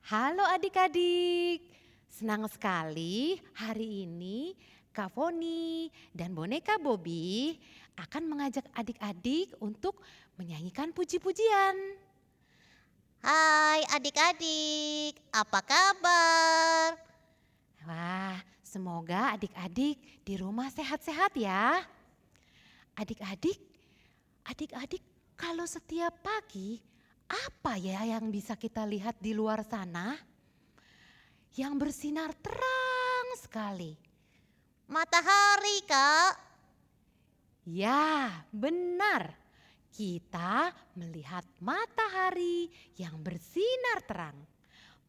Halo adik-adik, senang sekali hari ini Kak Foni dan boneka Bobby akan mengajak adik-adik untuk menyanyikan puji-pujian. Hai adik-adik, apa kabar? Wah, semoga adik-adik di rumah sehat-sehat ya. Adik-adik, adik-adik kalau setiap pagi apa ya yang bisa kita lihat di luar sana? Yang bersinar terang sekali. Matahari, Kak. Ya, benar. Kita melihat matahari yang bersinar terang.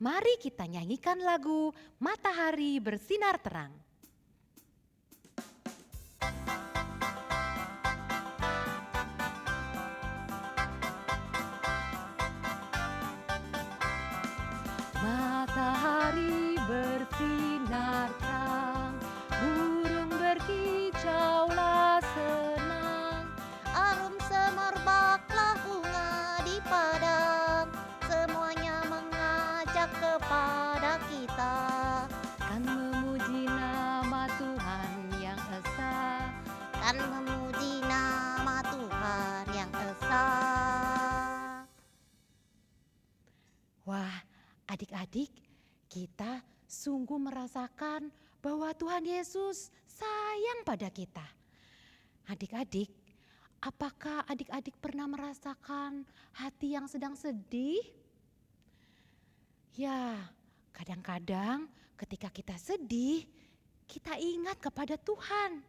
Mari kita nyanyikan lagu Matahari Bersinar Terang. Matahari bersinar terang, burung berkicaulah senang. Arum semerbaklah bunga di padang, semuanya mengajak kepada kita. Kan memuji nama Tuhan yang esa. Kan memuji nama Tuhan yang esa. Wah, adik-adik, kita sungguh merasakan bahwa Tuhan Yesus sayang pada kita. Adik-adik, apakah adik-adik pernah merasakan hati yang sedang sedih? Ya, kadang-kadang ketika kita sedih, kita ingat kepada Tuhan.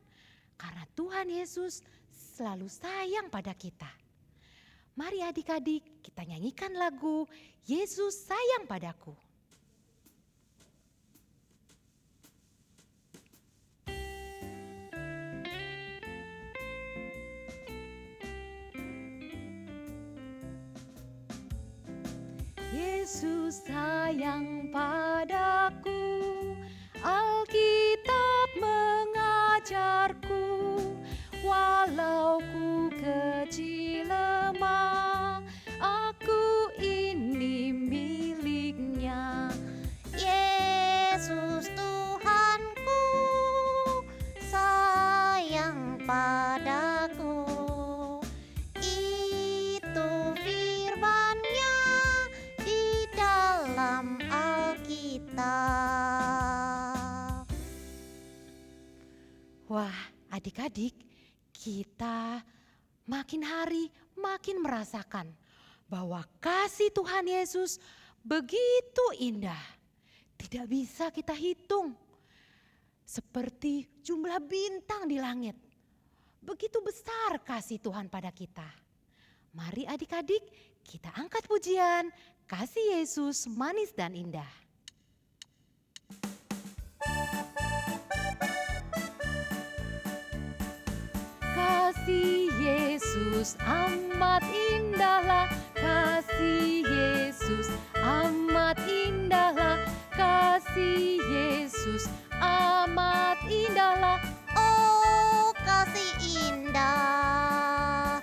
Karena Tuhan Yesus selalu sayang pada kita. Mari adik-adik kita nyanyikan lagu Yesus Sayang Padaku. Yesus sayang padaku, Alkitab mengajarku, walau ku kecil lemah, aku ini miliknya. Yesus Tuhanku, sayang padaku. Itu firman-Nya di dalam Alkitab. Wah, adik-adik, kita makin hari makin merasakan bahwa kasih Tuhan Yesus begitu indah. Tidak bisa kita hitung. Seperti jumlah bintang di langit. Begitu besar kasih Tuhan pada kita. Mari adik-adik kita angkat pujian kasih Yesus manis dan indah. Kasih Yesus amat indahlah, kasih Yesus amat indahlah, kasih Yesus amat indahlah. Oh, kasih indah,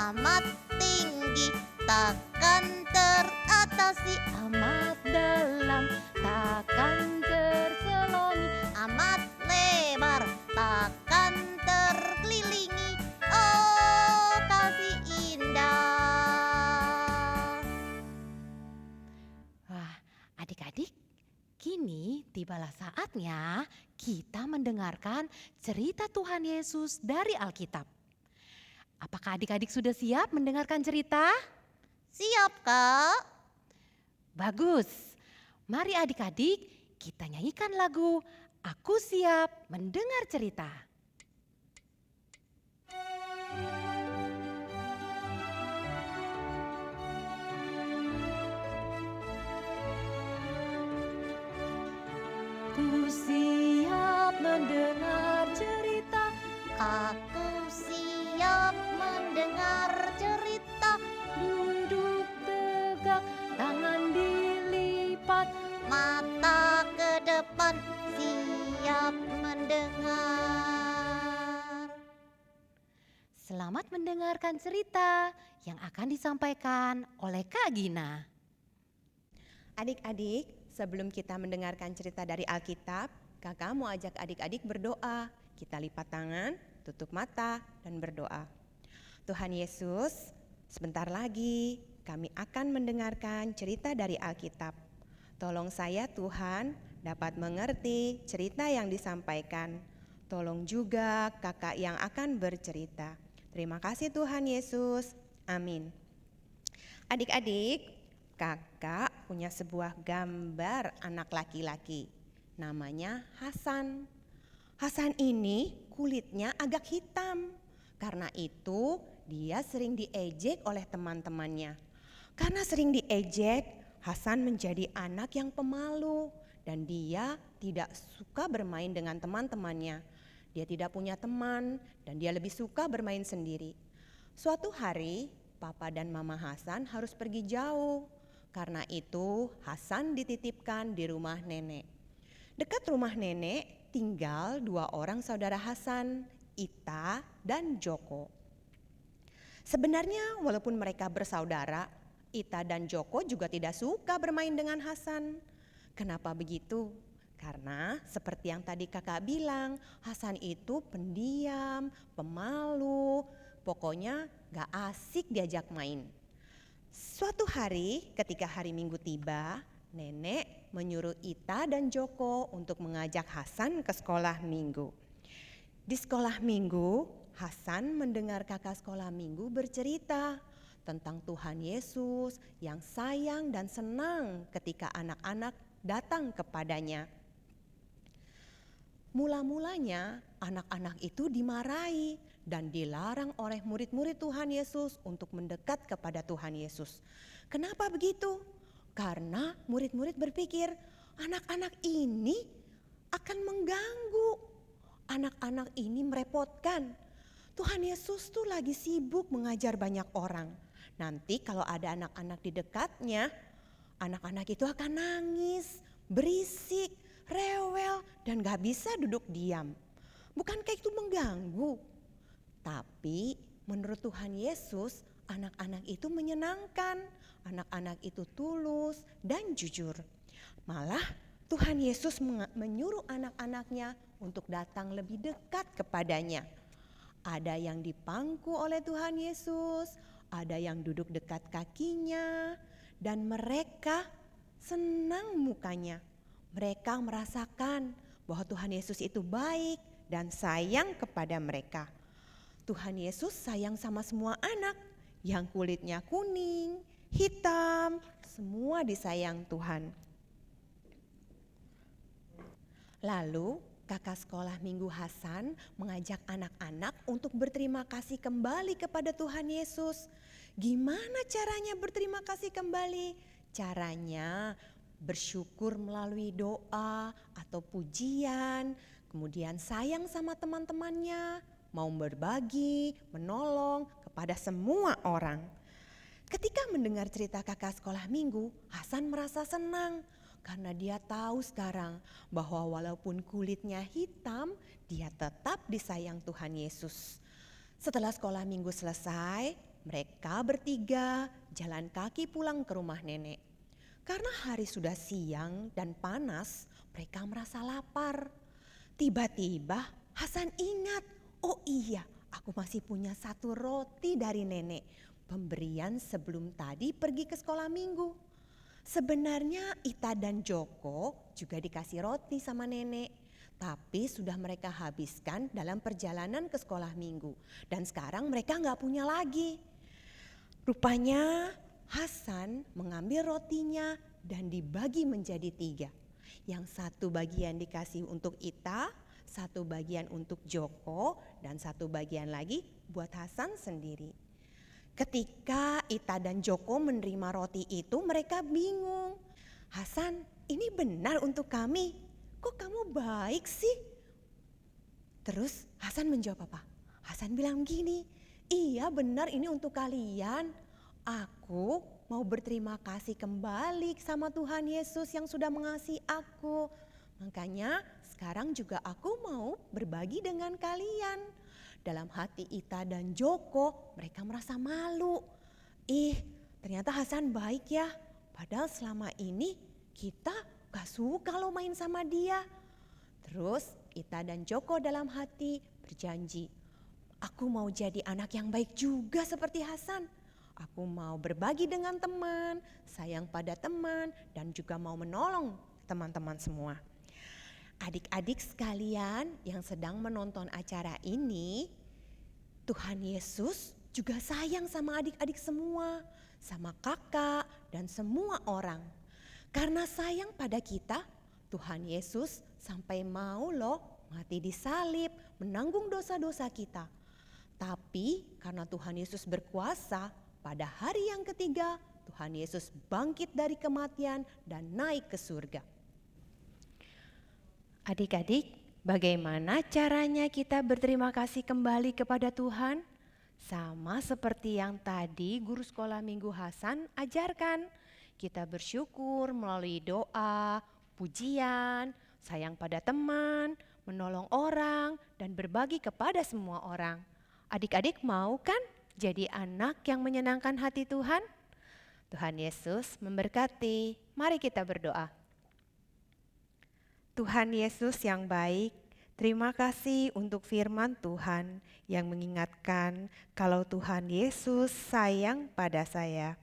amat tinggi, takkan teratasi, Amat dalam takkan terselongi, amat lebar, takkan terkelilingi. Oh, kasih indah. wah adik-adik, kini tibalah saatnya kita mendengarkan cerita Tuhan Yesus dari Alkitab. Apakah adik-adik sudah siap mendengarkan cerita? Siap, Kak? Bagus. Mari adik-adik kita nyanyikan lagu Aku Siap Mendengar Cerita. Ku siap mendengar cerita, Aku siap mendengar cerita, duduk tegak, tangan dilipat. mata ke depan, siap mendengar. Selamat mendengarkan cerita yang akan disampaikan oleh Kak Gina. Adik-adik, sebelum kita mendengarkan cerita dari Alkitab, kakak mau ajak adik-adik berdoa. Kita lipat tangan, tutup mata, dan berdoa. Tuhan Yesus, sebentar lagi kami akan mendengarkan cerita dari Alkitab. Tolong saya Tuhan dapat mengerti cerita yang disampaikan. Tolong juga kakak yang akan bercerita. Terima kasih Tuhan Yesus. Amin. Adik-adik, kakak punya sebuah gambar anak laki-laki. Namanya Hasan. Hasan ini kulitnya agak hitam. Karena itu dia sering diejek oleh teman-temannya. Karena sering diejek, Hasan menjadi anak yang pemalu. Dan dia tidak suka bermain dengan teman-temannya. Dia tidak punya teman dan dia lebih suka bermain sendiri. Suatu hari, Papa dan Mama Hasan harus pergi jauh. Karena itu, Hasan dititipkan di rumah nenek. Dekat rumah nenek tinggal 2 orang saudara Hasan, Ita dan Joko. Sebenarnya walaupun mereka bersaudara, Ita dan Joko juga tidak suka bermain dengan Hasan. Kenapa begitu? Karena seperti yang tadi kakak bilang, Hasan itu pendiam, pemalu, pokoknya gak asik diajak main. Suatu hari ketika hari Minggu tiba, nenek menyuruh Ita dan Joko untuk mengajak Hasan ke sekolah minggu. Di sekolah minggu, Hasan mendengar kakak sekolah minggu bercerita tentang Tuhan Yesus yang sayang dan senang ketika anak-anak datang kepadanya. Mula-mulanya anak-anak itu dimarahi dan dilarang oleh murid-murid Tuhan Yesus untuk mendekat kepada Tuhan Yesus. Kenapa begitu? Karena murid-murid berpikir anak-anak ini akan mengganggu. Anak-anak ini merepotkan. Tuhan Yesus tuh lagi sibuk mengajar banyak orang. Nanti kalau ada anak-anak di dekatnya, anak-anak itu akan nangis, berisik, rewel, dan gak bisa duduk diam. Bukankah itu mengganggu? Tapi menurut Tuhan Yesus, anak-anak itu menyenangkan. Anak-anak itu tulus dan jujur. Malah Tuhan Yesus menyuruh anak-anaknya untuk datang lebih dekat kepadanya. Ada yang dipangku oleh Tuhan Yesus, ada yang duduk dekat kakinya, dan mereka senang mukanya. Mereka merasakan bahwa Tuhan Yesus itu baik dan sayang kepada mereka. Tuhan Yesus sayang sama semua anak yang kulitnya kuning, hitam, semua disayang Tuhan. Lalu kakak sekolah minggu Hasan mengajak anak-anak untuk berterima kasih kembali kepada Tuhan Yesus. Gimana caranya berterima kasih kembali? Caranya bersyukur melalui doa atau pujian, kemudian sayang sama teman-temannya, mau berbagi, menolong kepada semua orang. Ketika mendengar cerita kakak sekolah minggu, Hasan merasa senang karena dia tahu sekarang bahwa walaupun kulitnya hitam, dia tetap disayang Tuhan Yesus. Setelah sekolah minggu selesai, mereka bertiga jalan kaki pulang ke rumah nenek. Karena hari sudah siang dan panas, mereka merasa lapar. Tiba-tiba Hasan ingat, oh iya, aku masih punya 1 roti dari nenek. Pemberian sebelum tadi pergi ke sekolah minggu. Sebenarnya Ita dan Joko juga dikasih roti sama nenek. Tapi sudah mereka habiskan dalam perjalanan ke sekolah minggu. Dan sekarang mereka gak punya lagi. Rupanya Hasan mengambil rotinya dan dibagi menjadi 3. Yang 1 bagian dikasih untuk Ita, 1 bagian untuk Joko, dan 1 bagian lagi buat Hasan sendiri. Ketika Ita dan Joko menerima roti itu, mereka bingung. Hasan, ini benar untuk kami. Kok kamu baik sih? Terus Hasan menjawab apa? Hasan bilang gini, iya benar ini untuk kalian. Aku mau berterima kasih kembali sama Tuhan Yesus yang sudah mengasihi aku. Makanya sekarang juga aku mau berbagi dengan kalian. Dalam hati Ita dan Joko, mereka merasa malu. Ternyata Hasan baik ya. Padahal selama ini kita gak suka lo main sama dia. Terus Ita dan Joko dalam hati berjanji, aku mau jadi anak yang baik juga seperti Hasan. Aku mau berbagi dengan teman, sayang pada teman, dan juga mau menolong teman-teman semua. Adik-adik sekalian yang sedang menonton acara ini, Tuhan Yesus juga sayang sama adik-adik semua, sama kakak dan semua orang. Karena sayang pada kita, Tuhan Yesus sampai mau loh mati di salib, menanggung dosa-dosa kita. Tapi karena Tuhan Yesus berkuasa, pada hari yang ketiga Tuhan Yesus bangkit dari kematian dan naik ke surga. Adik-adik, bagaimana caranya kita berterima kasih kembali kepada Tuhan? Sama seperti yang tadi guru sekolah Minggu Hasan ajarkan. Kita bersyukur melalui doa, pujian, sayang pada teman, menolong orang, dan berbagi kepada semua orang. Adik-adik mau kan jadi anak yang menyenangkan hati Tuhan? Tuhan Yesus memberkati. Mari kita berdoa. Tuhan Yesus yang baik, terima kasih untuk firman Tuhan yang mengingatkan kalau Tuhan Yesus sayang pada saya.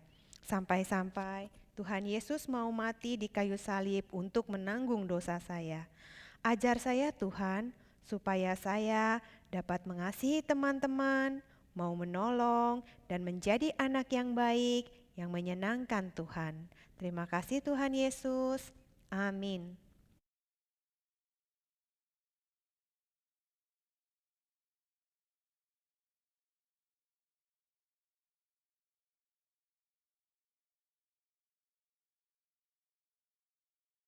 Sampai-sampai Tuhan Yesus mau mati di kayu salib untuk menanggung dosa saya. Ajar saya Tuhan, supaya saya dapat mengasihi teman-teman, mau menolong, dan menjadi anak yang baik yang menyenangkan Tuhan. Terima kasih Tuhan Yesus. Amin.